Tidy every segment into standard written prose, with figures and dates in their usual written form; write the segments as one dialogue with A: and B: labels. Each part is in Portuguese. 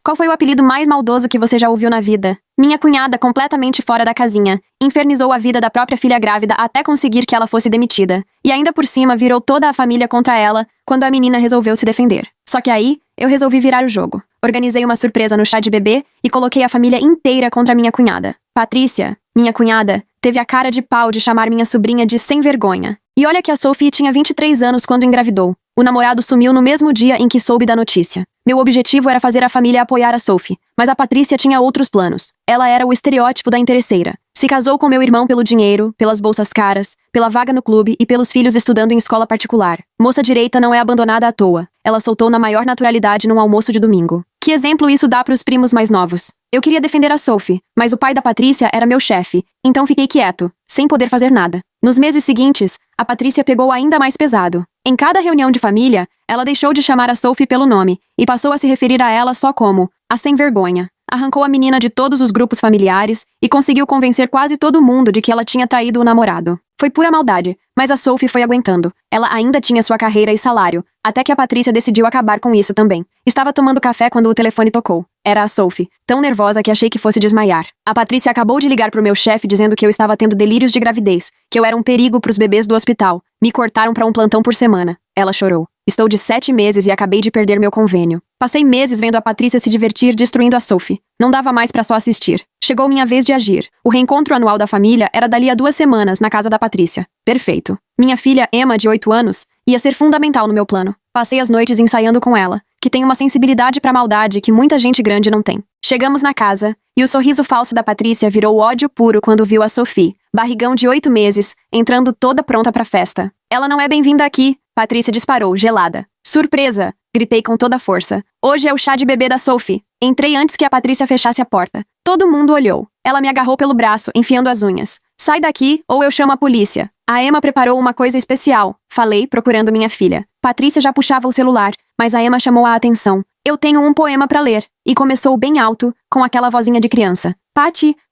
A: Qual foi o apelido mais maldoso que você já ouviu na vida? Minha cunhada, completamente fora da casinha, infernizou a vida da própria filha grávida até conseguir que ela fosse demitida. E ainda por cima virou toda a família contra ela quando a menina resolveu se defender. Só que aí, eu resolvi virar o jogo. Organizei uma surpresa no chá de bebê e coloquei a família inteira contra minha cunhada. Patrícia, minha cunhada, teve a cara de pau de chamar minha sobrinha de sem vergonha. E olha que a Sophie tinha 23 anos quando engravidou. O namorado sumiu no mesmo dia em que soube da notícia. Meu objetivo era fazer a família apoiar a Sophie, mas a Patrícia tinha outros planos. Ela era o estereótipo da interesseira. Se casou com meu irmão pelo dinheiro, pelas bolsas caras, pela vaga no clube e pelos filhos estudando em escola particular. Moça direita não é abandonada à toa. Ela soltou na maior naturalidade num almoço de domingo. Que exemplo isso dá para os primos mais novos? Eu queria defender a Sophie, mas o pai da Patrícia era meu chefe, então fiquei quieto, sem poder fazer nada. Nos meses seguintes, a Patrícia pegou ainda mais pesado. Em cada reunião de família, ela deixou de chamar a Sophie pelo nome e passou a se referir a ela só como a sem vergonha. Arrancou a menina de todos os grupos familiares e conseguiu convencer quase todo mundo de que ela tinha traído o namorado. Foi pura maldade, mas a Sophie foi aguentando. Ela ainda tinha sua carreira e salário, até que a Patrícia decidiu acabar com isso também. Estava tomando café quando o telefone tocou. Era a Sophie, tão nervosa que achei que fosse desmaiar. A Patrícia acabou de ligar pro meu chefe dizendo que eu estava tendo delírios de gravidez, que eu era um perigo pros bebês do hospital. Me cortaram pra um plantão por semana. Ela chorou. Estou de 7 meses e acabei de perder meu convênio. Passei meses vendo a Patrícia se divertir destruindo a Sophie. Não dava mais pra só assistir. Chegou minha vez de agir. O reencontro anual da família era dali a 2 semanas, na casa da Patrícia. Perfeito. Minha filha, Emma, de 8 anos, ia ser fundamental no meu plano. Passei as noites ensaiando com ela, que tem uma sensibilidade pra maldade que muita gente grande não tem. Chegamos na casa, e o sorriso falso da Patrícia virou ódio puro quando viu a Sophie, barrigão de 8 meses, entrando toda pronta pra festa. Ela não é bem-vinda aqui, Patrícia disparou, gelada. Surpresa! Gritei com toda a força. Hoje é o chá de bebê da Sophie. Entrei antes que a Patrícia fechasse a porta. Todo mundo olhou. Ela me agarrou pelo braço, enfiando as unhas. Sai daqui, ou eu chamo a polícia. A Emma preparou uma coisa especial, falei, procurando minha filha. Patrícia já puxava o celular, mas a Emma chamou a atenção. Eu tenho um poema pra ler. E começou bem alto, com aquela vozinha de criança.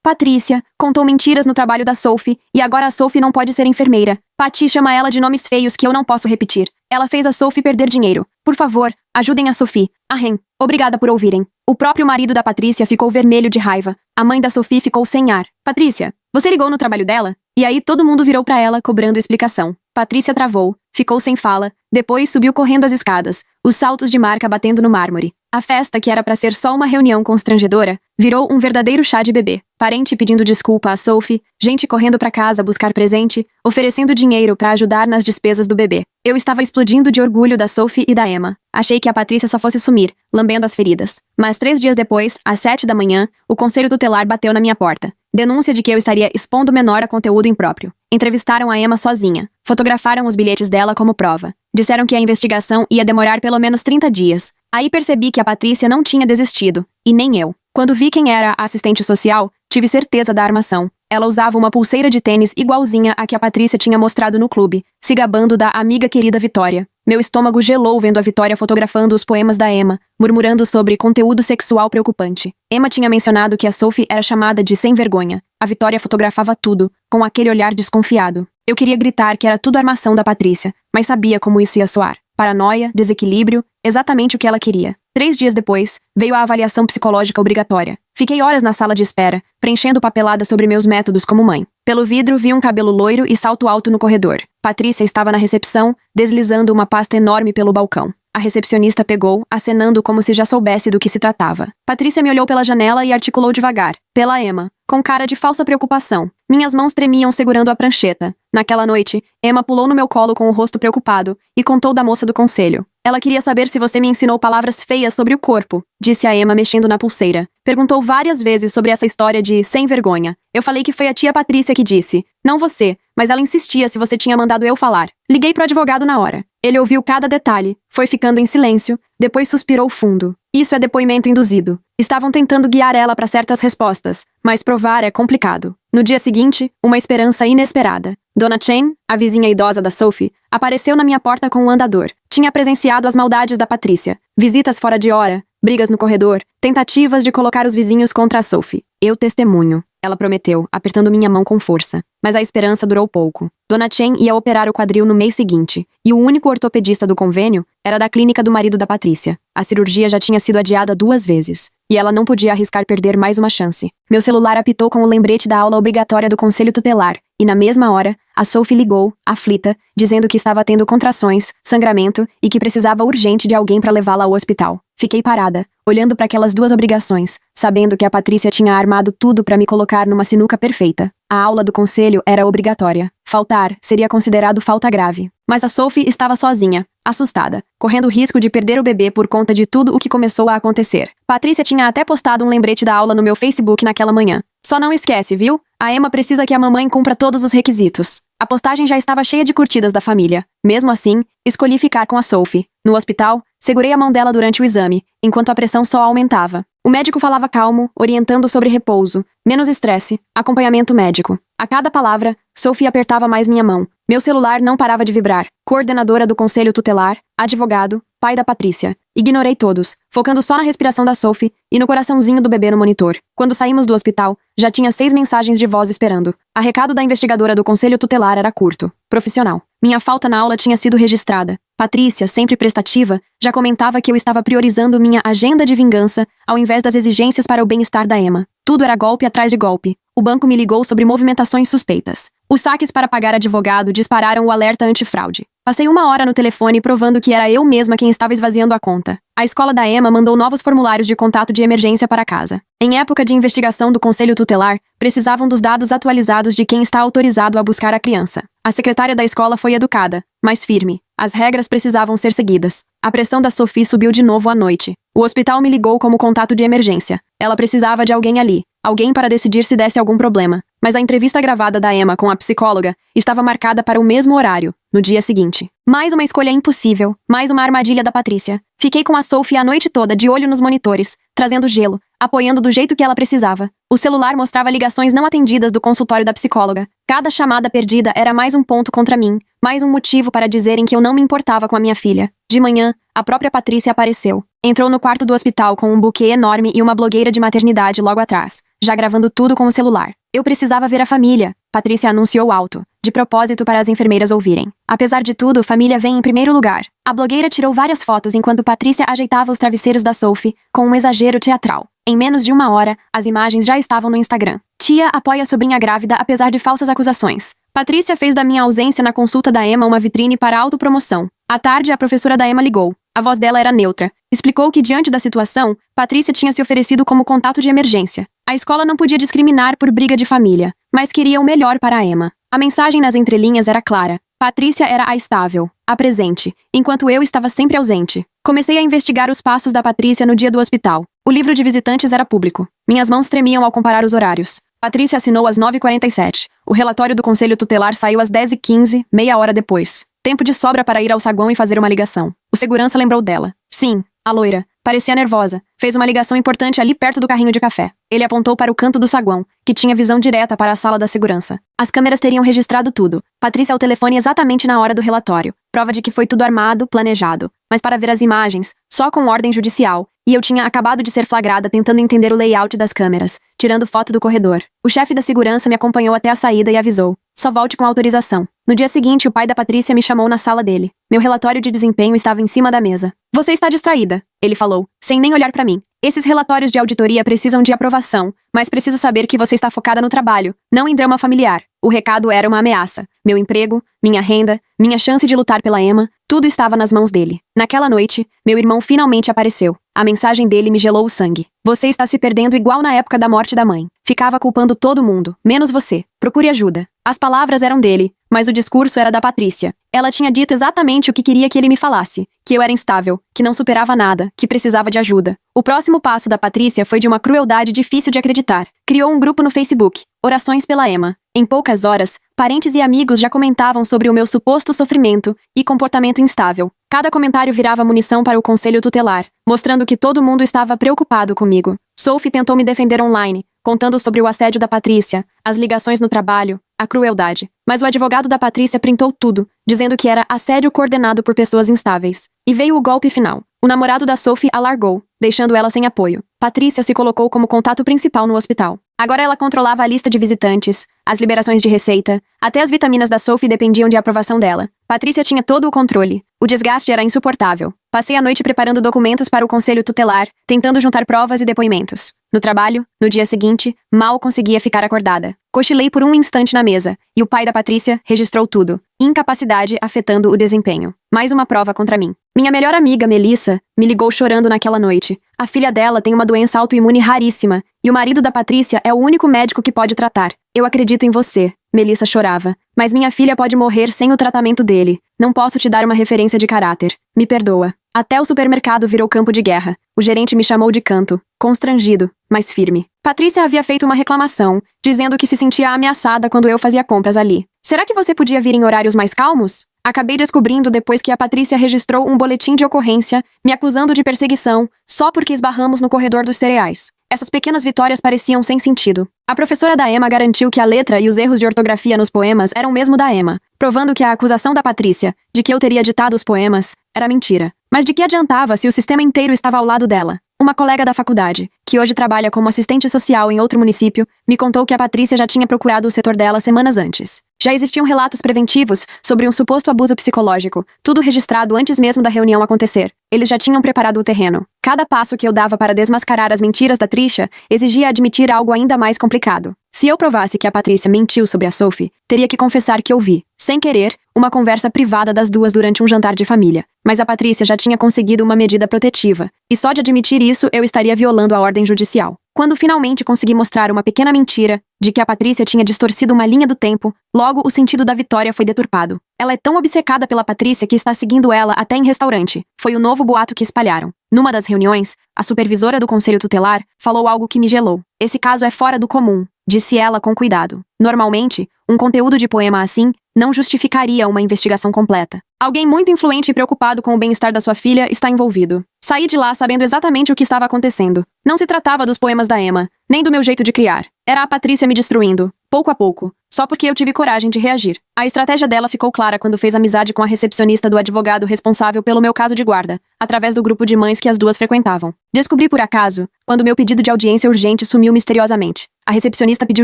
A: Patrícia, contou mentiras no trabalho da Sophie, e agora a Sophie não pode ser enfermeira. Pati chama ela de nomes feios que eu não posso repetir. Ela fez a Sophie perder dinheiro. Por favor, ajudem a Sophie. Arrem. Obrigada por ouvirem. O próprio marido da Patrícia ficou vermelho de raiva. A mãe da Sophie ficou sem ar. Patrícia, você ligou no trabalho dela? E aí todo mundo virou pra ela cobrando explicação. Patrícia travou, ficou sem fala, depois subiu correndo as escadas, os saltos de marca batendo no mármore. A festa, que era pra ser só uma reunião constrangedora, virou um verdadeiro chá de bebê. Parente pedindo desculpa a Sophie, gente correndo pra casa buscar presente, oferecendo dinheiro pra ajudar nas despesas do bebê. Eu estava explodindo de orgulho da Sophie e da Emma. Achei que a Patrícia só fosse sumir, lambendo as feridas. Mas 3 dias depois, às 7 da manhã, o conselho tutelar bateu na minha porta. Denúncia de que eu estaria expondo menor a conteúdo impróprio. Entrevistaram a Emma sozinha. Fotografaram os bilhetes dela como prova. Disseram que a investigação ia demorar pelo menos 30 dias. Aí percebi que a Patrícia não tinha desistido. E nem eu. Quando vi quem era a assistente social, tive certeza da armação. Ela usava uma pulseira de tênis igualzinha à que a Patrícia tinha mostrado no clube, se gabando da amiga querida Vitória. Meu estômago gelou vendo a Vitória fotografando os poemas da Emma, murmurando sobre conteúdo sexual preocupante. Emma tinha mencionado que a Sophie era chamada de sem vergonha. A Vitória fotografava tudo, com aquele olhar desconfiado. Eu queria gritar que era tudo armação da Patrícia, mas sabia como isso ia soar. Paranoia, desequilíbrio, exatamente o que ela queria. 3 dias depois, veio a avaliação psicológica obrigatória. Fiquei horas na sala de espera, preenchendo papelada sobre meus métodos como mãe. Pelo vidro, vi um cabelo loiro e salto alto no corredor. Patrícia estava na recepção, deslizando uma pasta enorme pelo balcão. A recepcionista pegou, acenando como se já soubesse do que se tratava. Patrícia me olhou pela janela e articulou devagar. Pela Emma, com cara de falsa preocupação. Minhas mãos tremiam segurando a prancheta. Naquela noite, Emma pulou no meu colo com o rosto preocupado e contou da moça do conselho. Ela queria saber se você me ensinou palavras feias sobre o corpo, disse a Emma mexendo na pulseira. Perguntou várias vezes sobre essa história de sem vergonha. Eu falei que foi a tia Patrícia que disse. Não você, mas ela insistia se você tinha mandado eu falar. Liguei pro advogado na hora. Ele ouviu cada detalhe, foi ficando em silêncio, depois suspirou fundo. Isso é depoimento induzido. Estavam tentando guiar ela para certas respostas, mas provar é complicado. No dia seguinte, uma esperança inesperada. Dona Chen, a vizinha idosa da Sophie, apareceu na minha porta com um andador. Tinha presenciado as maldades da Patrícia. Visitas fora de hora, brigas no corredor, tentativas de colocar os vizinhos contra a Sophie. Eu testemunho. ela prometeu, apertando minha mão com força. Mas a esperança durou pouco. Dona Chen ia operar o quadril no mês seguinte, e o único ortopedista do convênio era da clínica do marido da Patrícia. A cirurgia já tinha sido adiada 2 vezes, e ela não podia arriscar perder mais uma chance. Meu celular apitou com o lembrete da aula obrigatória do conselho tutelar, e na mesma hora, a Sophie ligou, aflita, dizendo que estava tendo contrações, sangramento e que precisava urgente de alguém para levá-la ao hospital. Fiquei parada, olhando para aquelas 2 obrigações, sabendo que a Patrícia tinha armado tudo para me colocar numa sinuca perfeita. A aula do conselho era obrigatória. Faltar seria considerado falta grave. Mas a Sophie estava sozinha, assustada, correndo o risco de perder o bebê por conta de tudo o que começou a acontecer. Patrícia tinha até postado um lembrete da aula no meu Facebook naquela manhã. Só não esquece, viu? A Emma precisa que a mamãe cumpra todos os requisitos. A postagem já estava cheia de curtidas da família. Mesmo assim, escolhi ficar com a Sophie. No hospital, segurei a mão dela durante o exame, enquanto a pressão só aumentava. O médico falava calmo, orientando sobre repouso, menos estresse, acompanhamento médico. A cada palavra, Sophie apertava mais minha mão. Meu celular não parava de vibrar. Coordenadora do conselho tutelar, advogado, pai da Patrícia. Ignorei todos, focando só na respiração da Sophie e no coraçãozinho do bebê no monitor. Quando saímos do hospital, já tinha 6 mensagens de voz esperando. A recado da investigadora do conselho tutelar era curto, profissional. Minha falta na aula tinha sido registrada. Patrícia, sempre prestativa, já comentava que eu estava priorizando minha agenda de vingança ao invés das exigências para o bem-estar da Emma. Tudo era golpe atrás de golpe. O banco me ligou sobre movimentações suspeitas. Os saques para pagar advogado dispararam o alerta antifraude. Passei 1 hora no telefone provando que era eu mesma quem estava esvaziando a conta. A escola da Emma mandou novos formulários de contato de emergência para casa. Em época de investigação do conselho tutelar, precisavam dos dados atualizados de quem está autorizado a buscar a criança. A secretária da escola foi educada, mas firme. As regras precisavam ser seguidas. A pressão da Sophie subiu de novo à noite. O hospital me ligou como contato de emergência. Ela precisava de alguém ali. Alguém para decidir se desse algum problema. Mas a entrevista gravada da Emma com a psicóloga estava marcada para o mesmo horário, no dia seguinte. Mais uma escolha impossível, mais uma armadilha da Patrícia. Fiquei com a Sophie a noite toda de olho nos monitores, trazendo gelo, apoiando do jeito que ela precisava. O celular mostrava ligações não atendidas do consultório da psicóloga. Cada chamada perdida era mais um ponto contra mim, mais um motivo para dizerem que eu não me importava com a minha filha. De manhã, a própria Patrícia apareceu. Entrou no quarto do hospital com um buquê enorme e uma blogueira de maternidade logo atrás, já gravando tudo com o celular. Eu precisava ver a família, Patrícia anunciou alto, de propósito para as enfermeiras ouvirem. Apesar de tudo, família vem em primeiro lugar. A blogueira tirou várias fotos enquanto Patrícia ajeitava os travesseiros da Sophie, com um exagero teatral. Em menos de 1 hora, as imagens já estavam no Instagram. Tia apoia a sobrinha grávida apesar de falsas acusações. Patrícia fez da minha ausência na consulta da Emma uma vitrine para autopromoção. À tarde, a professora da Emma ligou. A voz dela era neutra. Explicou que, diante da situação, Patrícia tinha se oferecido como contato de emergência. A escola não podia discriminar por briga de família, mas queria o melhor para a Emma. A mensagem nas entrelinhas era clara. Patrícia era a estável, a presente, enquanto eu estava sempre ausente. Comecei a investigar os passos da Patrícia no dia do hospital. O livro de visitantes era público. Minhas mãos tremiam ao comparar os horários. Patrícia assinou às 9h47. O relatório do conselho tutelar saiu às 10h15, meia hora depois. Tempo de sobra para ir ao saguão e fazer uma ligação. O segurança lembrou dela. Sim, a loira. Parecia nervosa. Fez uma ligação importante ali perto do carrinho de café. Ele apontou para o canto do saguão, que tinha visão direta para a sala da segurança. As câmeras teriam registrado tudo. Patrícia ao telefone exatamente na hora do relatório. Prova de que foi tudo armado, planejado. Mas para ver as imagens, só com ordem judicial. E eu tinha acabado de ser flagrada tentando entender o layout das câmeras, tirando foto do corredor. O chefe da segurança me acompanhou até a saída e avisou. Só volte com autorização. No dia seguinte, o pai da Patrícia me chamou na sala dele. Meu relatório de desempenho estava em cima da mesa. Você está distraída, ele falou, sem nem olhar para mim. Esses relatórios de auditoria precisam de aprovação, mas preciso saber que você está focada no trabalho, não em drama familiar. O recado era uma ameaça. Meu emprego, minha renda, minha chance de lutar pela Emma, tudo estava nas mãos dele. Naquela noite, meu irmão finalmente apareceu. A mensagem dele me gelou o sangue. Você está se perdendo igual na época da morte da mãe. Ficava culpando todo mundo, menos você. Procure ajuda. As palavras eram dele, mas o discurso era da Patrícia. Ela tinha dito exatamente o que queria que ele me falasse. Que eu era instável, que não superava nada, que precisava de ajuda. O próximo passo da Patrícia foi de uma crueldade difícil de acreditar. Criou um grupo no Facebook, Orações pela Emma. Em poucas horas, parentes e amigos já comentavam sobre o meu suposto sofrimento e comportamento instável. Cada comentário virava munição para o conselho tutelar, mostrando que todo mundo estava preocupado comigo. Sophie tentou me defender online, contando sobre o assédio da Patrícia, as ligações no trabalho, a crueldade. Mas o advogado da Patrícia printou tudo, dizendo que era assédio coordenado por pessoas instáveis. E veio o golpe final. O namorado da Sophie a largou, deixando ela sem apoio. Patrícia se colocou como contato principal no hospital. Agora ela controlava a lista de visitantes, as liberações de receita, até as vitaminas da Sophie dependiam de aprovação dela. Patrícia tinha todo o controle. O desgaste era insuportável. Passei a noite preparando documentos para o conselho tutelar, tentando juntar provas e depoimentos. No trabalho, no dia seguinte, mal conseguia ficar acordada. Cochilei por um instante na mesa, e o pai da Patrícia registrou tudo. Incapacidade afetando o desempenho. Mais uma prova contra mim. Minha melhor amiga, Melissa, me ligou chorando naquela noite. A filha dela tem uma doença autoimune raríssima, e o marido da Patrícia é o único médico que pode tratar. Eu acredito em você, Melissa chorava. Mas minha filha pode morrer sem o tratamento dele. Não posso te dar uma referência de caráter. Me perdoa. Até o supermercado virou campo de guerra. O gerente me chamou de canto, constrangido, mas firme. Patrícia havia feito uma reclamação, dizendo que se sentia ameaçada quando eu fazia compras ali. Será que você podia vir em horários mais calmos? Acabei descobrindo depois que a Patrícia registrou um boletim de ocorrência, me acusando de perseguição, só porque esbarramos no corredor dos cereais. Essas pequenas vitórias pareciam sem sentido. A professora da Emma garantiu que a letra e os erros de ortografia nos poemas eram mesmo da Emma, provando que a acusação da Patrícia, de que eu teria ditado os poemas, era mentira. Mas de que adiantava se o sistema inteiro estava ao lado dela? Uma colega da faculdade, que hoje trabalha como assistente social em outro município, me contou que a Patrícia já tinha procurado o setor dela semanas antes. Já existiam relatos preventivos sobre um suposto abuso psicológico, tudo registrado antes mesmo da reunião acontecer. Eles já tinham preparado o terreno. Cada passo que eu dava para desmascarar as mentiras da Trisha exigia admitir algo ainda mais complicado. Se eu provasse que a Patrícia mentiu sobre a Sophie, teria que confessar que ouvi, sem querer, uma conversa privada das duas durante um jantar de família. Mas a Patrícia já tinha conseguido uma medida protetiva, e só de admitir isso eu estaria violando a ordem judicial. Quando finalmente consegui mostrar uma pequena mentira, de que a Patrícia tinha distorcido uma linha do tempo, logo o sentido da vitória foi deturpado. Ela é tão obcecada pela Patrícia que está seguindo ela até em restaurante. Foi o novo boato que espalharam. Numa das reuniões, a supervisora do conselho tutelar falou algo que me gelou. Esse caso é fora do comum, disse ela com cuidado. Normalmente, um conteúdo de poema assim não justificaria uma investigação completa. Alguém muito influente e preocupado com o bem-estar da sua filha está envolvido. Saí de lá sabendo exatamente o que estava acontecendo. Não se tratava dos poemas da Emma, nem do meu jeito de criar. Era a Patrícia me destruindo, pouco a pouco, só porque eu tive coragem de reagir. A estratégia dela ficou clara quando fez amizade com a recepcionista do advogado responsável pelo meu caso de guarda, através do grupo de mães que as duas frequentavam. Descobri por acaso, quando meu pedido de audiência urgente sumiu misteriosamente. A recepcionista pediu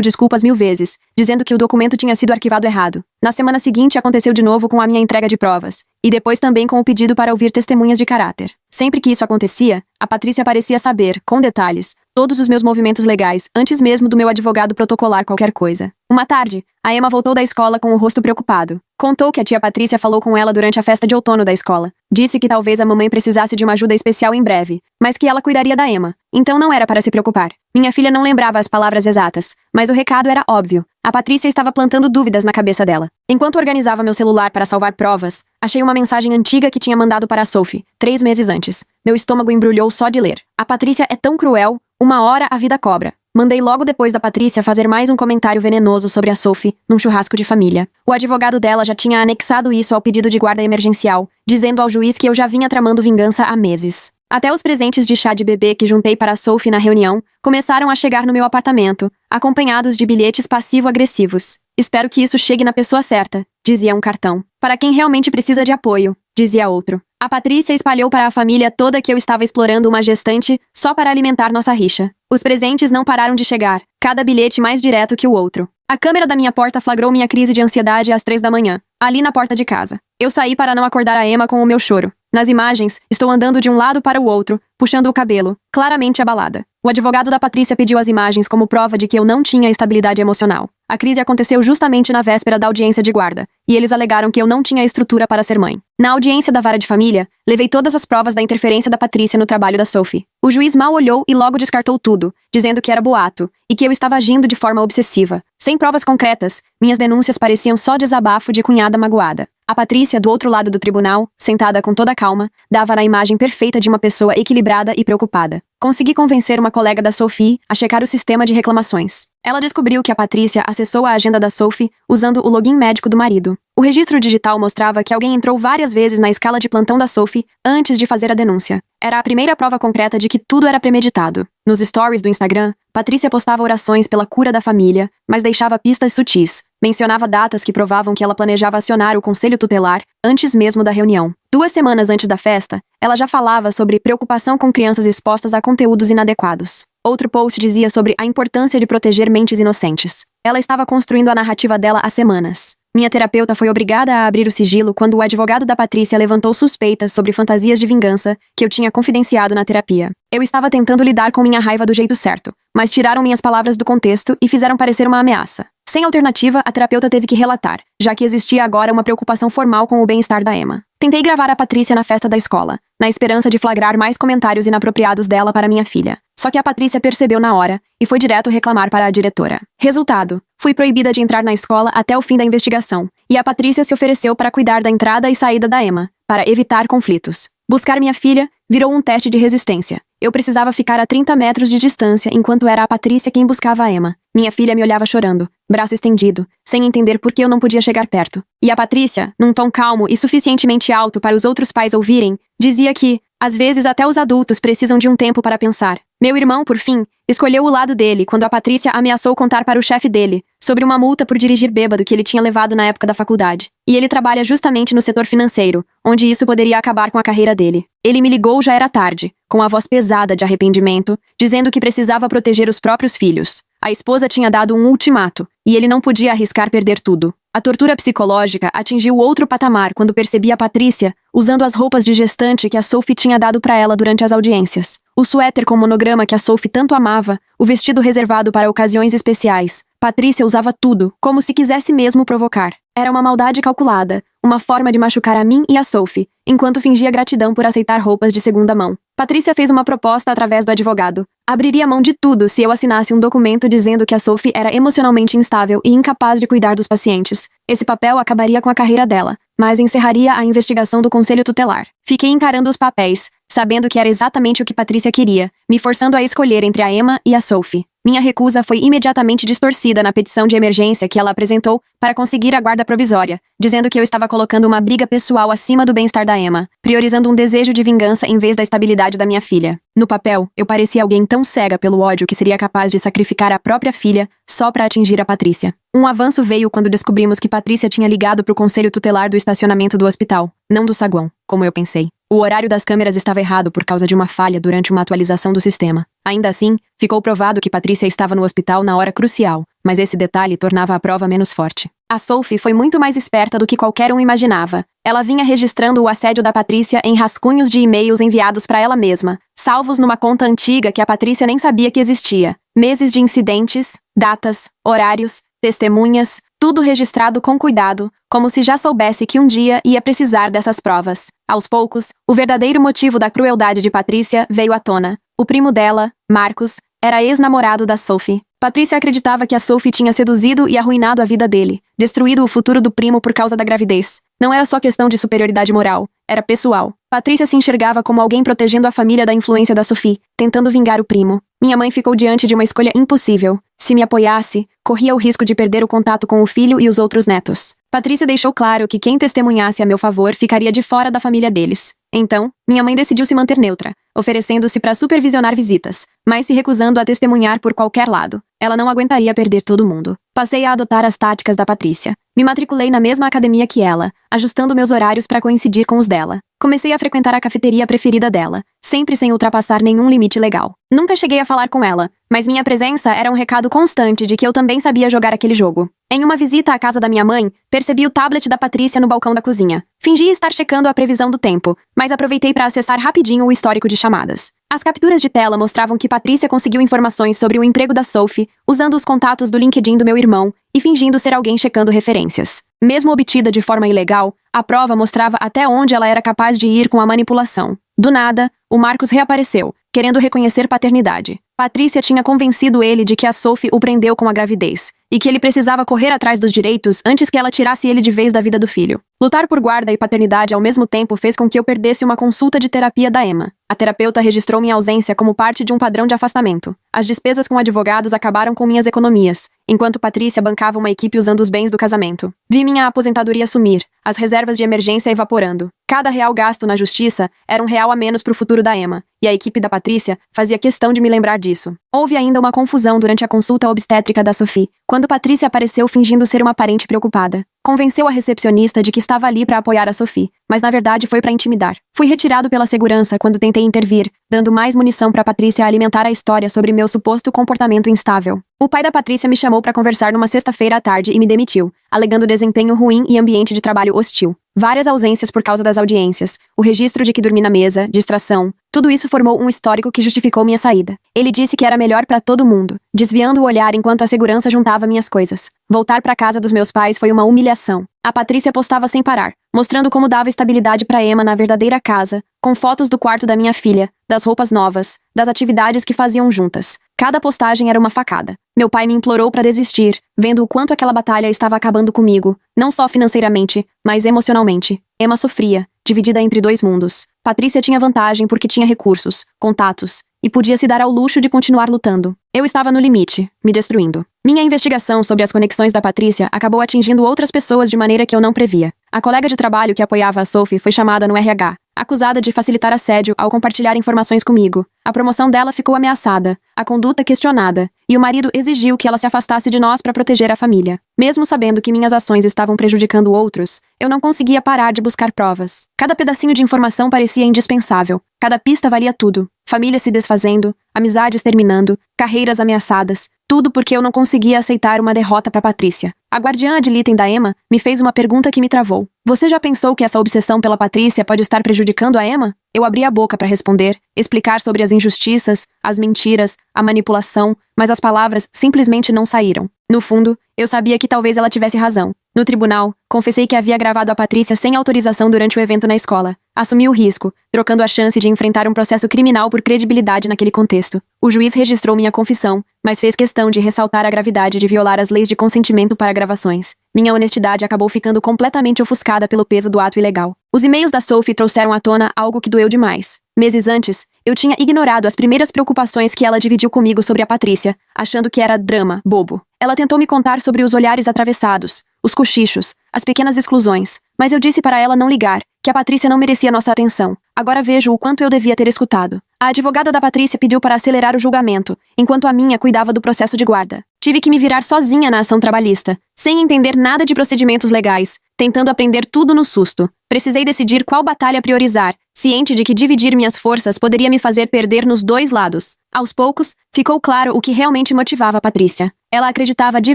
A: desculpas 1000 vezes, dizendo que o documento tinha sido arquivado errado. Na semana seguinte aconteceu de novo com a minha entrega de provas, e depois também com o pedido para ouvir testemunhas de caráter. Sempre que isso acontecia, a Patrícia parecia saber, com detalhes, todos os meus movimentos legais, antes mesmo do meu advogado protocolar qualquer coisa. Uma tarde, a Emma voltou da escola com o rosto preocupado. Contou que a tia Patrícia falou com ela durante a festa de outono da escola. Disse que talvez a mamãe precisasse de uma ajuda especial em breve, mas que ela cuidaria da Emma. Então não era para se preocupar. Minha filha não lembrava as palavras exatas, mas o recado era óbvio. A Patrícia estava plantando dúvidas na cabeça dela. Enquanto organizava meu celular para salvar provas, achei uma mensagem antiga que tinha mandado para a Sophie, 3 meses antes. Meu estômago embrulhou só de ler. A Patrícia é tão cruel, uma hora a vida cobra. Mandei logo depois da Patrícia fazer mais um comentário venenoso sobre a Sophie, num churrasco de família. O advogado dela já tinha anexado isso ao pedido de guarda emergencial, dizendo ao juiz que eu já vinha tramando vingança há meses. Até os presentes de chá de bebê que juntei para a Sophie na reunião começaram a chegar no meu apartamento, acompanhados de bilhetes passivo-agressivos. Espero que isso chegue na pessoa certa, dizia um cartão. Para quem realmente precisa de apoio, dizia outro. A Patrícia espalhou para a família toda que eu estava explorando uma gestante só para alimentar nossa rixa. Os presentes não pararam de chegar, cada bilhete mais direto que o outro. A câmera da minha porta flagrou minha crise de ansiedade às 3 da manhã, ali na porta de casa. Eu saí para não acordar a Emma com o meu choro. Nas imagens, estou andando de um lado para o outro, puxando o cabelo, claramente abalada. O advogado da Patrícia pediu as imagens como prova de que eu não tinha estabilidade emocional. A crise aconteceu justamente na véspera da audiência de guarda, e eles alegaram que eu não tinha estrutura para ser mãe. Na audiência da vara de família, levei todas as provas da interferência da Patrícia no trabalho da Sophie. O juiz mal olhou e logo descartou tudo, dizendo que era boato, e que eu estava agindo de forma obsessiva. Sem provas concretas, minhas denúncias pareciam só desabafo de cunhada magoada. A Patrícia, do outro lado do tribunal, sentada com toda a calma, dava a imagem perfeita de uma pessoa equilibrada e preocupada. Consegui convencer uma colega da Sophie a checar o sistema de reclamações. Ela descobriu que a Patrícia acessou a agenda da Sophie usando o login médico do marido. O registro digital mostrava que alguém entrou várias vezes na escala de plantão da Sophie antes de fazer a denúncia. Era a primeira prova concreta de que tudo era premeditado. Nos stories do Instagram, Patrícia postava orações pela cura da família, mas deixava pistas sutis. Mencionava datas que provavam que ela planejava acionar o conselho tutelar antes mesmo da reunião. 2 semanas antes da festa, ela já falava sobre preocupação com crianças expostas a conteúdos inadequados. Outro post dizia sobre a importância de proteger mentes inocentes. Ela estava construindo a narrativa dela há semanas. Minha terapeuta foi obrigada a abrir o sigilo quando o advogado da Patrícia levantou suspeitas sobre fantasias de vingança que eu tinha confidenciado na terapia. Eu estava tentando lidar com minha raiva do jeito certo, mas tiraram minhas palavras do contexto e fizeram parecer uma ameaça. Sem alternativa, a terapeuta teve que relatar, já que existia agora uma preocupação formal com o bem-estar da Emma. Tentei gravar a Patrícia na festa da escola, na esperança de flagrar mais comentários inapropriados dela para minha filha. Só que a Patrícia percebeu na hora e foi direto reclamar para a diretora. Resultado: fui proibida de entrar na escola até o fim da investigação, e a Patrícia se ofereceu para cuidar da entrada e saída da Emma, para evitar conflitos. Buscar minha filha virou um teste de resistência. Eu precisava ficar a 30 metros de distância enquanto era a Patrícia quem buscava a Emma. Minha filha me olhava chorando, braço estendido, sem entender por que eu não podia chegar perto. E a Patrícia, num tom calmo e suficientemente alto para os outros pais ouvirem, dizia que, às vezes, até os adultos precisam de um tempo para pensar. Meu irmão, por fim, escolheu o lado dele quando a Patrícia ameaçou contar para o chefe dele sobre uma multa por dirigir bêbado que ele tinha levado na época da faculdade. E ele trabalha justamente no setor financeiro, onde isso poderia acabar com a carreira dele. Ele me ligou já era tarde, com a voz pesada de arrependimento, dizendo que precisava proteger os próprios filhos. A esposa tinha dado um ultimato, e ele não podia arriscar perder tudo. A tortura psicológica atingiu outro patamar quando percebi a Patrícia usando as roupas de gestante que a Sophie tinha dado para ela durante as audiências. O suéter com monograma que a Sophie tanto amava, o vestido reservado para ocasiões especiais. Patrícia usava tudo, como se quisesse mesmo provocar. Era uma maldade calculada, uma forma de machucar a mim e a Sophie, enquanto fingia gratidão por aceitar roupas de segunda mão. Patrícia fez uma proposta através do advogado. Abriria mão de tudo se eu assinasse um documento dizendo que a Sophie era emocionalmente instável e incapaz de cuidar dos pacientes. Esse papel acabaria com a carreira dela, mas encerraria a investigação do conselho tutelar. Fiquei encarando os papéis, sabendo que era exatamente o que Patrícia queria, me forçando a escolher entre a Emma e a Sophie. Minha recusa foi imediatamente distorcida na petição de emergência que ela apresentou para conseguir a guarda provisória, dizendo que eu estava colocando uma briga pessoal acima do bem-estar da Emma, priorizando um desejo de vingança em vez da estabilidade da minha filha. No papel, eu parecia alguém tão cega pelo ódio que seria capaz de sacrificar a própria filha só para atingir a Patrícia. Um avanço veio quando descobrimos que Patrícia tinha ligado para o conselho tutelar do estacionamento do hospital, não do saguão, como eu pensei. O horário das câmeras estava errado por causa de uma falha durante uma atualização do sistema. Ainda assim, ficou provado que Patrícia estava no hospital na hora crucial, mas esse detalhe tornava a prova menos forte. A Sophie foi muito mais esperta do que qualquer um imaginava. Ela vinha registrando o assédio da Patrícia em rascunhos de e-mails enviados para ela mesma, salvos numa conta antiga que a Patrícia nem sabia que existia. Meses de incidentes, datas, horários, testemunhas, tudo registrado com cuidado, como se já soubesse que um dia ia precisar dessas provas. Aos poucos, o verdadeiro motivo da crueldade de Patrícia veio à tona. O primo dela, Marcos, era ex-namorado da Sophie. Patrícia acreditava que a Sophie tinha seduzido e arruinado a vida dele, destruído o futuro do primo por causa da gravidez. Não era só questão de superioridade moral, era pessoal. Patrícia se enxergava como alguém protegendo a família da influência da Sophie, tentando vingar o primo. Minha mãe ficou diante de uma escolha impossível. Se me apoiasse, corria o risco de perder o contato com o filho e os outros netos. Patrícia deixou claro que quem testemunhasse a meu favor ficaria de fora da família deles. Então, minha mãe decidiu se manter neutra, oferecendo-se para supervisionar visitas, mas se recusando a testemunhar por qualquer lado. Ela não aguentaria perder todo mundo. Passei a adotar as táticas da Patrícia. Me matriculei na mesma academia que ela, ajustando meus horários para coincidir com os dela. Comecei a frequentar a cafeteria preferida dela, sempre sem ultrapassar nenhum limite legal. Nunca cheguei a falar com ela, mas minha presença era um recado constante de que eu também sabia jogar aquele jogo. Em uma visita à casa da minha mãe, percebi o tablet da Patrícia no balcão da cozinha. Fingi estar checando a previsão do tempo, mas aproveitei para acessar rapidinho o histórico de chamadas. As capturas de tela mostravam que Patrícia conseguiu informações sobre o emprego da Sophie, usando os contatos do LinkedIn do meu irmão e fingindo ser alguém checando referências. Mesmo obtida de forma ilegal, a prova mostrava até onde ela era capaz de ir com a manipulação. Do nada, o Marcos reapareceu, querendo reconhecer paternidade. Patrícia tinha convencido ele de que a Sophie o prendeu com a gravidez, e que ele precisava correr atrás dos direitos antes que ela tirasse ele de vez da vida do filho. Lutar por guarda e paternidade ao mesmo tempo fez com que eu perdesse uma consulta de terapia da Emma. A terapeuta registrou minha ausência como parte de um padrão de afastamento. As despesas com advogados acabaram com minhas economias, enquanto Patrícia bancava uma equipe usando os bens do casamento. Vi minha aposentadoria sumir, as reservas de emergência evaporando. Cada real gasto na justiça era um real a menos para o futuro da Emma, e a equipe da Patrícia fazia questão de me lembrar disso. Houve ainda uma confusão durante a consulta obstétrica da Sophie, quando Patrícia apareceu fingindo ser uma parente preocupada. Convenceu a recepcionista de que estava ali para apoiar a Sophie, mas na verdade foi para intimidar. Fui retirado pela segurança quando tentei intervir, dando mais munição para Patrícia alimentar a história sobre meu suposto comportamento instável. O pai da Patrícia me chamou para conversar numa sexta-feira à tarde e me demitiu, alegando desempenho ruim e ambiente de trabalho hostil. Várias ausências por causa das audiências, o registro de que dormi na mesa, distração, tudo isso formou um histórico que justificou minha saída. Ele disse que era melhor para todo mundo, desviando o olhar enquanto a segurança juntava minhas coisas. Voltar para casa dos meus pais foi uma humilhação. A Patrícia postava sem parar, mostrando como dava estabilidade para Emma na verdadeira casa, com fotos do quarto da minha filha, das roupas novas, das atividades que faziam juntas. Cada postagem era uma facada. Meu pai me implorou para desistir, vendo o quanto aquela batalha estava acabando comigo, não só financeiramente, mas emocionalmente. Emma sofria, dividida entre dois mundos. Patrícia tinha vantagem porque tinha recursos, contatos, e podia se dar ao luxo de continuar lutando. Eu estava no limite, me destruindo. Minha investigação sobre as conexões da Patrícia acabou atingindo outras pessoas de maneira que eu não previa. A colega de trabalho que apoiava a Sophie foi chamada no RH, acusada de facilitar assédio ao compartilhar informações comigo. A promoção dela ficou ameaçada, a conduta questionada, e o marido exigiu que ela se afastasse de nós para proteger a família. Mesmo sabendo que minhas ações estavam prejudicando outros, eu não conseguia parar de buscar provas. Cada pedacinho de informação parecia indispensável. Cada pista valia tudo. Famílias se desfazendo, amizades terminando, carreiras ameaçadas. Tudo porque eu não conseguia aceitar uma derrota para Patrícia. A guardiã ad litem da Emma me fez uma pergunta que me travou. Você já pensou que essa obsessão pela Patrícia pode estar prejudicando a Emma? Eu abri a boca para responder, explicar sobre as injustiças, as mentiras, a manipulação, mas as palavras simplesmente não saíram. No fundo, eu sabia que talvez ela tivesse razão. No tribunal, confessei que havia gravado a Patrícia sem autorização durante o evento na escola. Assumi o risco, trocando a chance de enfrentar um processo criminal por credibilidade naquele contexto. O juiz registrou minha confissão, mas fez questão de ressaltar a gravidade de violar as leis de consentimento para gravações. Minha honestidade acabou ficando completamente ofuscada pelo peso do ato ilegal. Os e-mails da Sophie trouxeram à tona algo que doeu demais. Meses antes, eu tinha ignorado as primeiras preocupações que ela dividiu comigo sobre a Patrícia, achando que era drama, bobo. Ela tentou me contar sobre os olhares atravessados, os cochichos, as pequenas exclusões, mas eu disse para ela não ligar, que a Patrícia não merecia nossa atenção. Agora vejo o quanto eu devia ter escutado. A advogada da Patrícia pediu para acelerar o julgamento, enquanto a minha cuidava do processo de guarda. Tive que me virar sozinha na ação trabalhista, sem entender nada de procedimentos legais, tentando aprender tudo no susto. Precisei decidir qual batalha priorizar, ciente de que dividir minhas forças poderia me fazer perder nos dois lados. Aos poucos, ficou claro o que realmente motivava a Patrícia. Ela acreditava de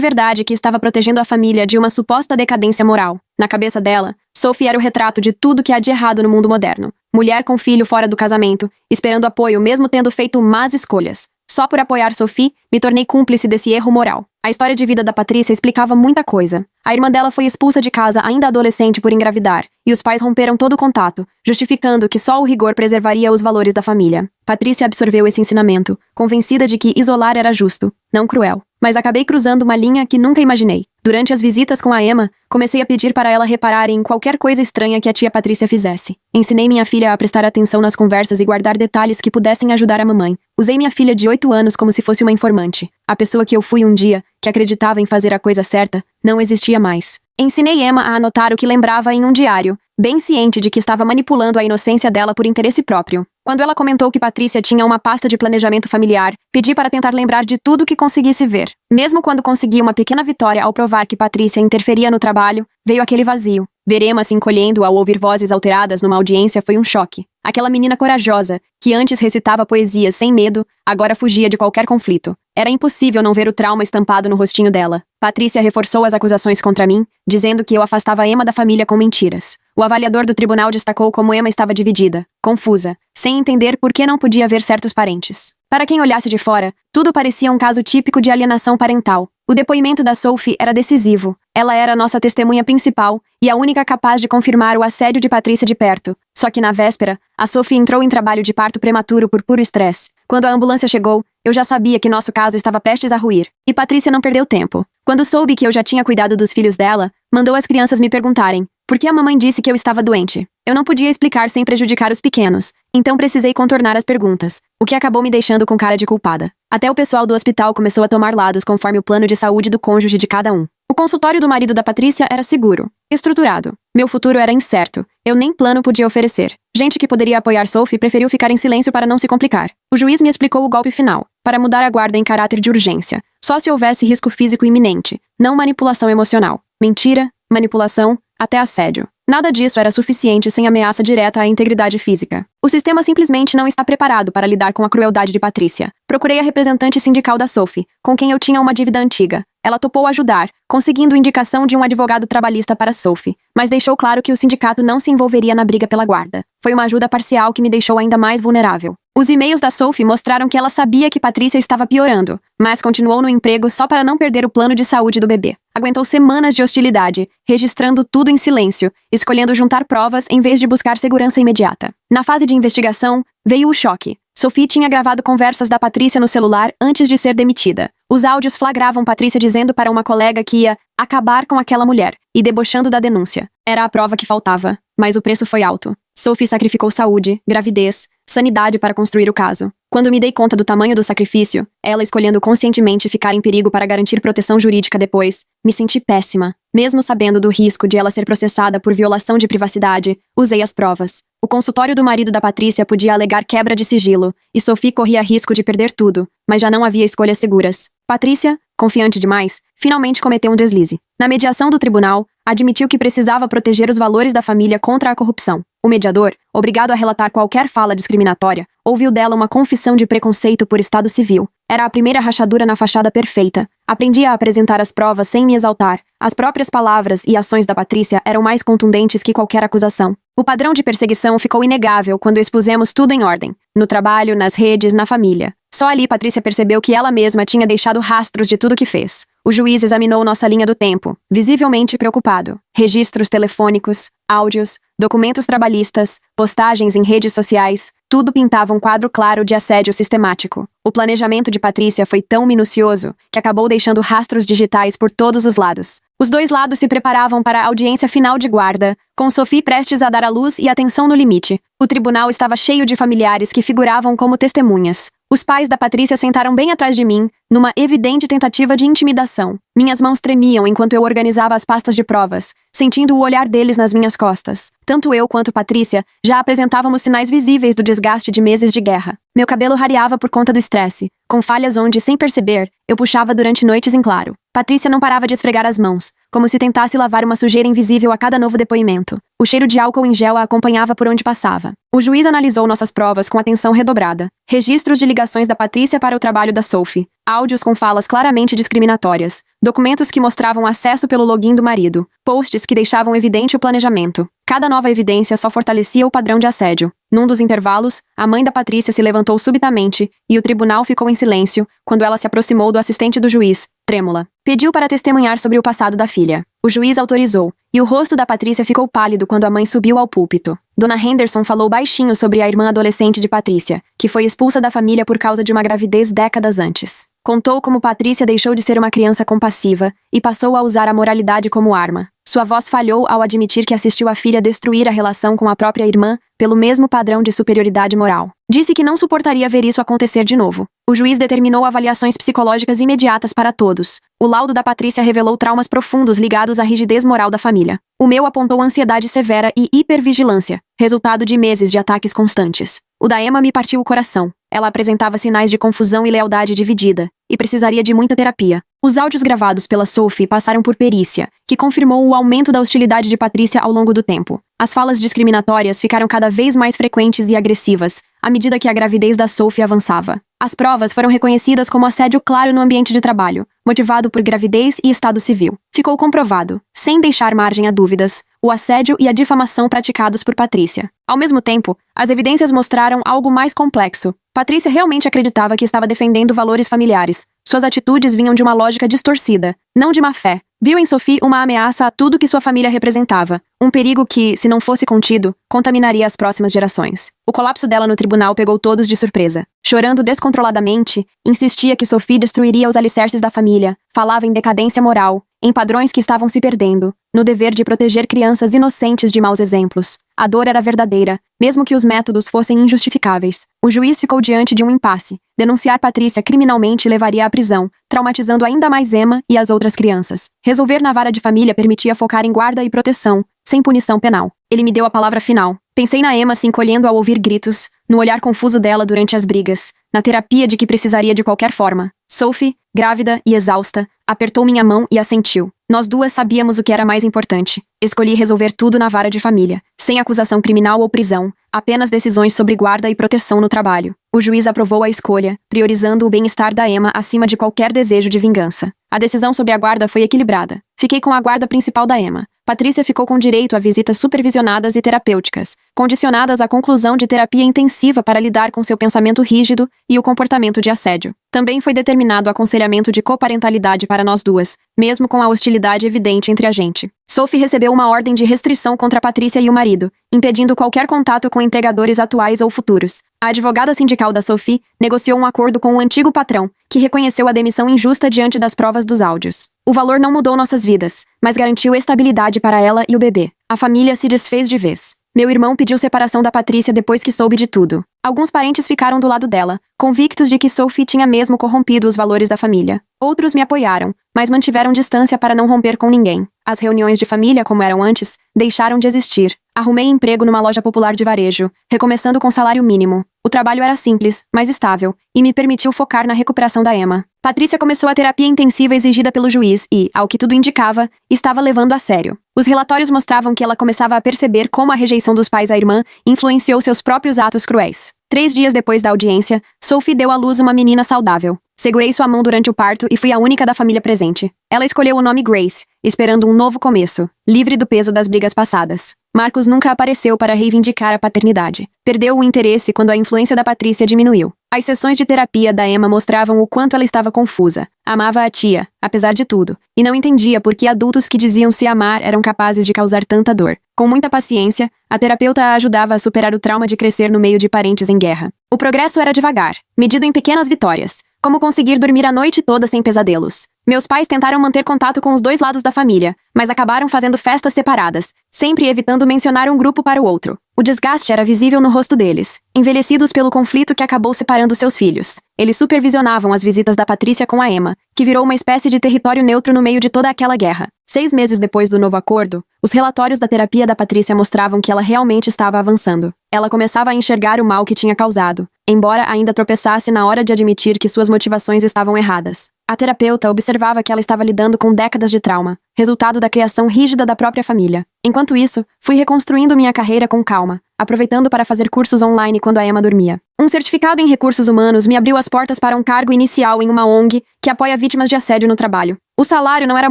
A: verdade que estava protegendo a família de uma suposta decadência moral. Na cabeça dela, Sophie era o retrato de tudo que há de errado no mundo moderno. Mulher com filho fora do casamento, esperando apoio mesmo tendo feito más escolhas. Só por apoiar Sophie, me tornei cúmplice desse erro moral. A história de vida da Patrícia explicava muita coisa. A irmã dela foi expulsa de casa ainda adolescente por engravidar, e os pais romperam todo o contato, justificando que só o rigor preservaria os valores da família. Patrícia absorveu esse ensinamento, convencida de que isolar era justo, não cruel. Mas acabei cruzando uma linha que nunca imaginei. Durante as visitas com a Emma, comecei a pedir para ela reparar em qualquer coisa estranha que a tia Patrícia fizesse. Ensinei minha filha a prestar atenção nas conversas e guardar detalhes que pudessem ajudar a mamãe. Usei minha filha de 8 anos como se fosse uma informante. A pessoa que eu fui um dia, que acreditava em fazer a coisa certa, não existia mais. Ensinei Emma a anotar o que lembrava em um diário, bem ciente de que estava manipulando a inocência dela por interesse próprio. Quando ela comentou que Patrícia tinha uma pasta de planejamento familiar, pedi para tentar lembrar de tudo que conseguisse ver. Mesmo quando consegui uma pequena vitória ao provar que Patrícia interferia no trabalho, veio aquele vazio. Ver Emma se encolhendo ao ouvir vozes alteradas numa audiência foi um choque. Aquela menina corajosa, que antes recitava poesias sem medo, agora fugia de qualquer conflito. Era impossível não ver o trauma estampado no rostinho dela. Patrícia reforçou as acusações contra mim, dizendo que eu afastava Emma da família com mentiras. O avaliador do tribunal destacou como Emma estava dividida, confusa, sem entender por que não podia ver certos parentes. Para quem olhasse de fora, tudo parecia um caso típico de alienação parental. O depoimento da Sophie era decisivo. Ela era nossa testemunha principal e a única capaz de confirmar o assédio de Patrícia de perto. Só que na véspera, a Sophie entrou em trabalho de parto prematuro por puro estresse. Quando a ambulância chegou, eu já sabia que nosso caso estava prestes a ruir. E Patrícia não perdeu tempo. Quando soube que eu já tinha cuidado dos filhos dela, mandou as crianças me perguntarem por que a mamãe disse que eu estava doente. Eu não podia explicar sem prejudicar os pequenos, então precisei contornar as perguntas, o que acabou me deixando com cara de culpada. Até o pessoal do hospital começou a tomar lados conforme o plano de saúde do cônjuge de cada um. O consultório do marido da Patrícia era seguro, estruturado. Meu futuro era incerto. Eu nem plano podia oferecer. Gente que poderia apoiar Sophie preferiu ficar em silêncio para não se complicar. O juiz me explicou o golpe final, para mudar a guarda em caráter de urgência. Só se houvesse risco físico iminente, não manipulação emocional. Mentira, manipulação, até assédio. Nada disso era suficiente sem ameaça direta à integridade física. O sistema simplesmente não está preparado para lidar com a crueldade de Patrícia. Procurei a representante sindical da Sophie, com quem eu tinha uma dívida antiga. Ela topou ajudar, conseguindo indicação de um advogado trabalhista para Sophie, mas deixou claro que o sindicato não se envolveria na briga pela guarda. Foi uma ajuda parcial que me deixou ainda mais vulnerável. Os e-mails da Sophie mostraram que ela sabia que Patrícia estava piorando, mas continuou no emprego só para não perder o plano de saúde do bebê. Aguentou semanas de hostilidade, registrando tudo em silêncio, escolhendo juntar provas em vez de buscar segurança imediata. Na fase de investigação, veio o choque. Sophie tinha gravado conversas da Patrícia no celular antes de ser demitida. Os áudios flagravam Patrícia dizendo para uma colega que ia acabar com aquela mulher e debochando da denúncia. Era a prova que faltava, mas o preço foi alto. Sophie sacrificou saúde, gravidez, sanidade para construir o caso. Quando me dei conta do tamanho do sacrifício, ela escolhendo conscientemente ficar em perigo para garantir proteção jurídica depois, me senti péssima. Mesmo sabendo do risco de ela ser processada por violação de privacidade, usei as provas. O consultório do marido da Patrícia podia alegar quebra de sigilo, e Sophie corria risco de perder tudo, mas já não havia escolhas seguras. Patrícia, confiante demais, finalmente cometeu um deslize. Na mediação do tribunal, admitiu que precisava proteger os valores da família contra a corrupção. O mediador, obrigado a relatar qualquer fala discriminatória, ouviu dela uma confissão de preconceito por estado civil. Era a primeira rachadura na fachada perfeita. Aprendi a apresentar as provas sem me exaltar. As próprias palavras e ações da Patrícia eram mais contundentes que qualquer acusação. O padrão de perseguição ficou inegável quando expusemos tudo em ordem. No trabalho, nas redes, na família. Só ali Patrícia percebeu que ela mesma tinha deixado rastros de tudo que fez. O juiz examinou nossa linha do tempo, visivelmente preocupado. Registros telefônicos, áudios, documentos trabalhistas, postagens em redes sociais, tudo pintava um quadro claro de assédio sistemático. O planejamento de Patrícia foi tão minucioso que acabou deixando rastros digitais por todos os lados. Os dois lados se preparavam para a audiência final de guarda, com Sophie prestes a dar à luz e a tensão no limite. O tribunal estava cheio de familiares que figuravam como testemunhas. Os pais da Patrícia sentaram bem atrás de mim, numa evidente tentativa de intimidação. Minhas mãos tremiam enquanto eu organizava as pastas de provas, sentindo o olhar deles nas minhas costas. Tanto eu quanto Patrícia já apresentávamos sinais visíveis do desgaste de meses de guerra. Meu cabelo rareava por conta do estresse, com falhas onde, sem perceber, eu puxava durante noites em claro. Patrícia não parava de esfregar as mãos, como se tentasse lavar uma sujeira invisível a cada novo depoimento. O cheiro de álcool em gel a acompanhava por onde passava. O juiz analisou nossas provas com atenção redobrada. Registros de ligações da Patrícia para o trabalho da Sophie. Áudios com falas claramente discriminatórias. Documentos que mostravam acesso pelo login do marido. Posts que deixavam evidente o planejamento. Cada nova evidência só fortalecia o padrão de assédio. Num dos intervalos, a mãe da Patrícia se levantou subitamente e o tribunal ficou em silêncio quando ela se aproximou do assistente do juiz, trêmula. Pediu para testemunhar sobre o passado da filha. O juiz autorizou, e o rosto da Patrícia ficou pálido quando a mãe subiu ao púlpito. Dona Henderson falou baixinho sobre a irmã adolescente de Patrícia, que foi expulsa da família por causa de uma gravidez décadas antes. Contou como Patrícia deixou de ser uma criança compassiva e passou a usar a moralidade como arma. Sua voz falhou ao admitir que assistiu a filha destruir a relação com a própria irmã pelo mesmo padrão de superioridade moral. Disse que não suportaria ver isso acontecer de novo. O juiz determinou avaliações psicológicas imediatas para todos. O laudo da Patrícia revelou traumas profundos ligados à rigidez moral da família. O meu apontou ansiedade severa e hipervigilância, resultado de meses de ataques constantes. O da Emma me partiu o coração. Ela apresentava sinais de confusão e lealdade dividida, e precisaria de muita terapia. Os áudios gravados pela Sophie passaram por perícia, que confirmou o aumento da hostilidade de Patrícia ao longo do tempo. As falas discriminatórias ficaram cada vez mais frequentes e agressivas, à medida que a gravidez da Sophie avançava. As provas foram reconhecidas como assédio claro no ambiente de trabalho, motivado por gravidez e estado civil. Ficou comprovado, sem deixar margem a dúvidas, o assédio e a difamação praticados por Patrícia. Ao mesmo tempo, as evidências mostraram algo mais complexo. Patrícia realmente acreditava que estava defendendo valores familiares. Suas atitudes vinham de uma lógica distorcida, não de má fé. Viu em Sophie uma ameaça a tudo que sua família representava, um perigo que, se não fosse contido, contaminaria as próximas gerações. O colapso dela no tribunal pegou todos de surpresa. Chorando descontroladamente, insistia que Sophie destruiria os alicerces da família, falava em decadência moral, em padrões que estavam se perdendo, no dever de proteger crianças inocentes de maus exemplos. A dor era verdadeira, mesmo que os métodos fossem injustificáveis. O juiz ficou diante de um impasse. Denunciar Patrícia criminalmente levaria à prisão, traumatizando ainda mais Emma e as outras crianças. Resolver na vara de família permitia focar em guarda e proteção, sem punição penal. Ele me deu a palavra final. Pensei na Emma se encolhendo ao ouvir gritos, no olhar confuso dela durante as brigas, na terapia de que precisaria de qualquer forma. Sophie, grávida e exausta, apertou minha mão e assentiu. Nós duas sabíamos o que era mais importante. Escolhi resolver tudo na vara de família, sem acusação criminal ou prisão, apenas decisões sobre guarda e proteção no trabalho. O juiz aprovou a escolha, priorizando o bem-estar da Emma acima de qualquer desejo de vingança. A decisão sobre a guarda foi equilibrada. Fiquei com a guarda principal da Emma. Patrícia ficou com direito a visitas supervisionadas e terapêuticas, condicionadas à conclusão de terapia intensiva para lidar com seu pensamento rígido e o comportamento de assédio. Também foi determinado aconselhamento de coparentalidade para nós duas, mesmo com a hostilidade evidente entre a gente. Sophie recebeu uma ordem de restrição contra Patrícia e o marido, impedindo qualquer contato com empregadores atuais ou futuros. A advogada sindical da Sophie negociou um acordo com o antigo patrão, que reconheceu a demissão injusta diante das provas dos áudios. O valor não mudou nossas vidas, mas garantiu estabilidade para ela e o bebê. A família se desfez de vez. Meu irmão pediu separação da Patrícia depois que soube de tudo. Alguns parentes ficaram do lado dela, convictos de que Sophie tinha mesmo corrompido os valores da família. Outros me apoiaram, mas mantiveram distância para não romper com ninguém. As reuniões de família, como eram antes, deixaram de existir. Arrumei emprego numa loja popular de varejo, recomeçando com salário mínimo. O trabalho era simples, mas estável, e me permitiu focar na recuperação da Emma. Patrícia começou a terapia intensiva exigida pelo juiz e, ao que tudo indicava, estava levando a sério. Os relatórios mostravam que ela começava a perceber como a rejeição dos pais à irmã influenciou seus próprios atos cruéis. 3 dias depois da audiência, Sophie deu à luz uma menina saudável. Segurei sua mão durante o parto e fui a única da família presente. Ela escolheu o nome Grace, esperando um novo começo, livre do peso das brigas passadas. Marcos nunca apareceu para reivindicar a paternidade. Perdeu o interesse quando a influência da Patrícia diminuiu. As sessões de terapia da Emma mostravam o quanto ela estava confusa. Amava a tia, apesar de tudo, e não entendia por que adultos que diziam se amar eram capazes de causar tanta dor. Com muita paciência, a terapeuta a ajudava a superar o trauma de crescer no meio de parentes em guerra. O progresso era devagar, medido em pequenas vitórias, como conseguir dormir a noite toda sem pesadelos. Meus pais tentaram manter contato com os dois lados da família, mas acabaram fazendo festas separadas, sempre evitando mencionar um grupo para o outro. O desgaste era visível no rosto deles, envelhecidos pelo conflito que acabou separando seus filhos. Eles supervisionavam as visitas da Patrícia com a Emma, que virou uma espécie de território neutro no meio de toda aquela guerra. 6 meses depois do novo acordo, os relatórios da terapia da Patrícia mostravam que ela realmente estava avançando. Ela começava a enxergar o mal que tinha causado, embora ainda tropeçasse na hora de admitir que suas motivações estavam erradas. A terapeuta observava que ela estava lidando com décadas de trauma, resultado da criação rígida da própria família. Enquanto isso, fui reconstruindo minha carreira com calma, aproveitando para fazer cursos online quando a Emma dormia. Um certificado em recursos humanos me abriu as portas para um cargo inicial em uma ONG que apoia vítimas de assédio no trabalho. O salário não era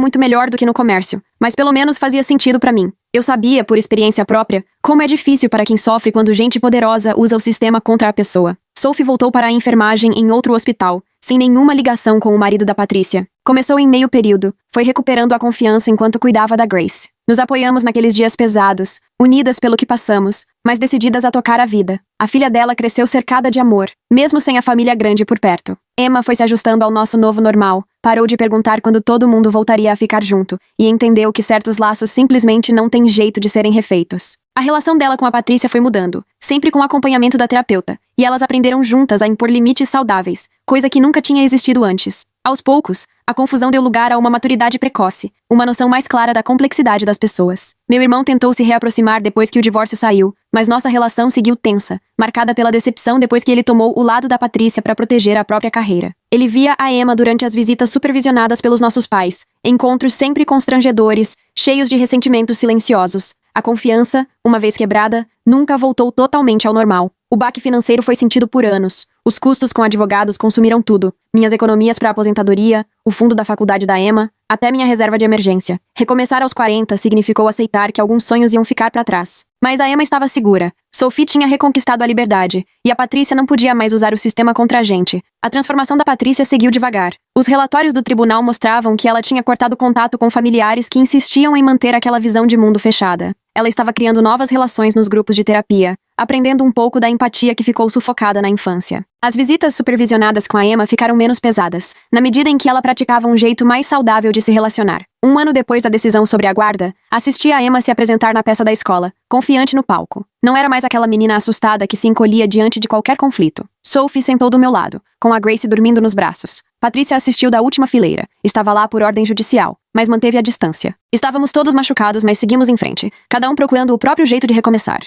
A: muito melhor do que no comércio, mas pelo menos fazia sentido para mim. Eu sabia, por experiência própria, como é difícil para quem sofre quando gente poderosa usa o sistema contra a pessoa. Sophie voltou para a enfermagem em outro hospital, sem nenhuma ligação com o marido da Patrícia. Começou em meio período, foi recuperando a confiança enquanto cuidava da Grace. Nos apoiamos naqueles dias pesados, unidas pelo que passamos, mas decididas a tocar a vida. A filha dela cresceu cercada de amor, mesmo sem a família grande por perto. Emma foi se ajustando ao nosso novo normal, parou de perguntar quando todo mundo voltaria a ficar junto, e entendeu que certos laços simplesmente não têm jeito de serem refeitos. A relação dela com a Patrícia foi mudando, sempre com o acompanhamento da terapeuta, e elas aprenderam juntas a impor limites saudáveis, coisa que nunca tinha existido antes. Aos poucos, a confusão deu lugar a uma maturidade precoce, uma noção mais clara da complexidade das pessoas. Meu irmão tentou se reaproximar depois que o divórcio saiu, mas nossa relação seguiu tensa, marcada pela decepção depois que ele tomou o lado da Patrícia para proteger a própria carreira. Ele via a Emma durante as visitas supervisionadas pelos nossos pais, encontros sempre constrangedores, cheios de ressentimentos silenciosos. A confiança, uma vez quebrada, nunca voltou totalmente ao normal. O baque financeiro foi sentido por anos. Os custos com advogados consumiram tudo. Minhas economias para a aposentadoria, o fundo da faculdade da Emma, até minha reserva de emergência. Recomeçar aos 40 significou aceitar que alguns sonhos iam ficar para trás. Mas a Emma estava segura. Sophie tinha reconquistado a liberdade, e a Patrícia não podia mais usar o sistema contra a gente. A transformação da Patrícia seguiu devagar. Os relatórios do tribunal mostravam que ela tinha cortado contato com familiares que insistiam em manter aquela visão de mundo fechada. Ela estava criando novas relações nos grupos de terapia, aprendendo um pouco da empatia que ficou sufocada na infância. As visitas supervisionadas com a Emma ficaram menos pesadas, na medida em que ela praticava um jeito mais saudável de se relacionar. 1 ano depois da decisão sobre a guarda, assisti a Emma se apresentar na peça da escola, confiante no palco. Não era mais aquela menina assustada que se encolhia diante de qualquer conflito. Sophie sentou do meu lado, com a Grace dormindo nos braços. Patrícia assistiu da última fileira. Estava lá por ordem judicial, mas manteve a distância. Estávamos todos machucados, mas seguimos em frente, cada um procurando o próprio jeito de recomeçar.